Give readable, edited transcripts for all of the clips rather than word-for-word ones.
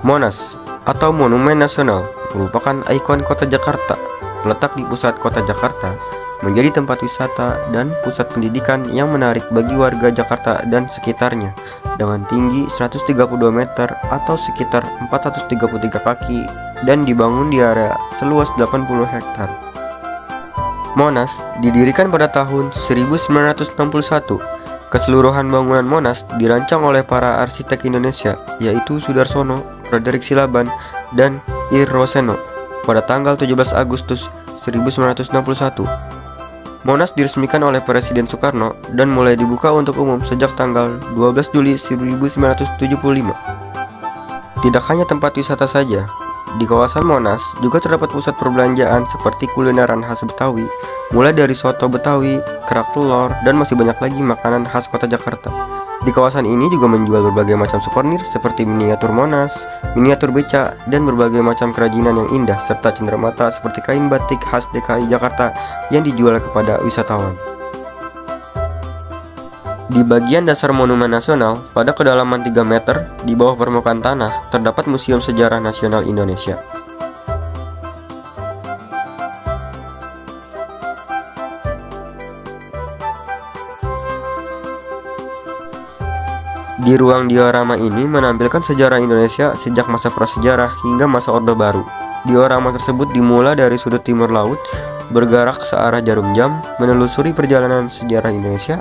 Monas atau Monumen Nasional merupakan ikon kota Jakarta, terletak di pusat kota Jakarta, menjadi tempat wisata dan pusat pendidikan yang menarik bagi warga Jakarta dan sekitarnya, dengan tinggi 132 meter atau sekitar 433 kaki dan dibangun di area seluas 80 hektar. Monas didirikan pada tahun 1961. Keseluruhan bangunan Monas dirancang oleh para arsitek Indonesia, yaitu Sudarsono, Frederick Silaban, dan Ir Roseno pada tanggal 17 Agustus 1961. Monas diresmikan oleh Presiden Soekarno dan mulai dibuka untuk umum sejak tanggal 12 Juli 1975. Tidak hanya tempat wisata saja, di kawasan Monas juga terdapat pusat perbelanjaan seperti kulineran khas Betawi, mulai dari soto Betawi, kerak telur, dan masih banyak lagi makanan khas kota Jakarta. Di kawasan ini juga menjual berbagai macam souvenir seperti miniatur Monas, miniatur beca, dan berbagai macam kerajinan yang indah serta cenderamata seperti kain batik khas DKI Jakarta yang dijual kepada wisatawan. Di bagian dasar Monumen Nasional, pada kedalaman 3 meter di bawah permukaan tanah, terdapat Museum Sejarah Nasional Indonesia. Di ruang diorama ini menampilkan sejarah Indonesia sejak masa prasejarah hingga masa Orde Baru. Diorama tersebut dimulai dari sudut timur laut, bergerak searah jarum jam, menelusuri perjalanan sejarah Indonesia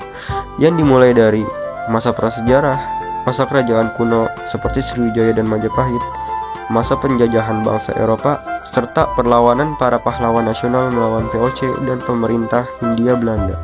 yang dimulai dari masa prasejarah, masa kerajaan kuno seperti Sriwijaya dan Majapahit, masa penjajahan bangsa Eropa, serta perlawanan para pahlawan nasional melawan VOC dan pemerintah Hindia Belanda.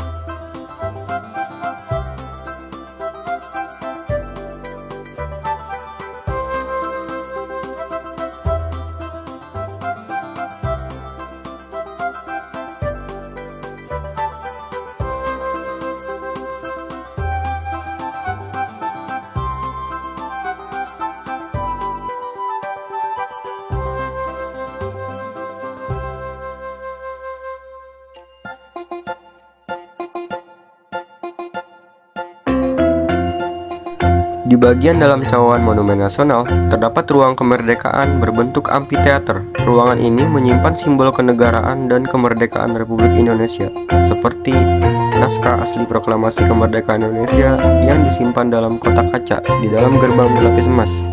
Di bagian dalam cawan Monumen Nasional, terdapat ruang kemerdekaan berbentuk amphitheater. Ruangan ini menyimpan simbol kenegaraan dan kemerdekaan Republik Indonesia, seperti naskah asli proklamasi kemerdekaan Indonesia yang disimpan dalam kotak kaca di dalam gerbang berlapis emas,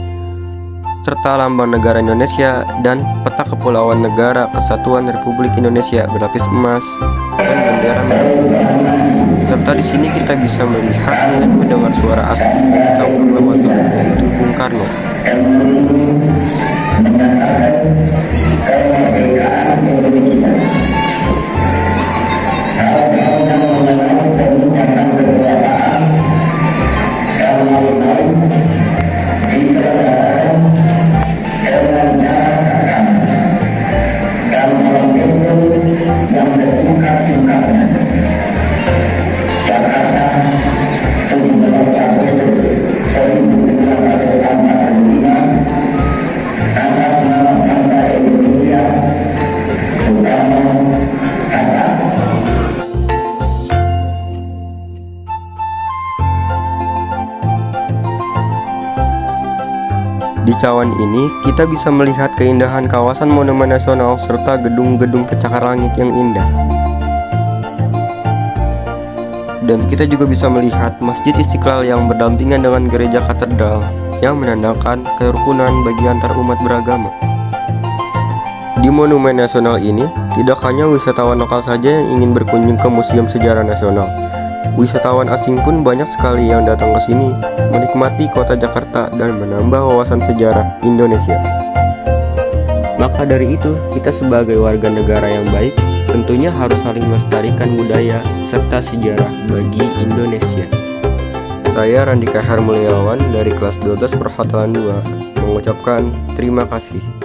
serta lambang negara Indonesia dan peta kepulauan negara Kesatuan Republik Indonesia berlapis emas dan bendera merah. Serta di sini kita bisa melihat dan mendengar suara asli dari sang proklamator, yaitu Bung Karno. Di cawan ini, kita bisa melihat keindahan kawasan Monumen Nasional serta gedung-gedung pencakar langit yang indah. Dan kita juga bisa melihat Masjid Istiqlal yang berdampingan dengan gereja katedral yang menandakan kerukunan bagi antar umat beragama. Di Monumen Nasional ini, tidak hanya wisatawan lokal saja yang ingin berkunjung ke Museum Sejarah Nasional. Wisatawan asing pun banyak sekali yang datang ke sini, menikmati kota Jakarta dan menambah wawasan sejarah Indonesia. Maka dari itu, kita sebagai warga negara yang baik, tentunya harus saling melestarikan budaya serta sejarah bagi Indonesia. Saya Randika Hermulyawan dari kelas 12 Perhotelan 2 mengucapkan terima kasih.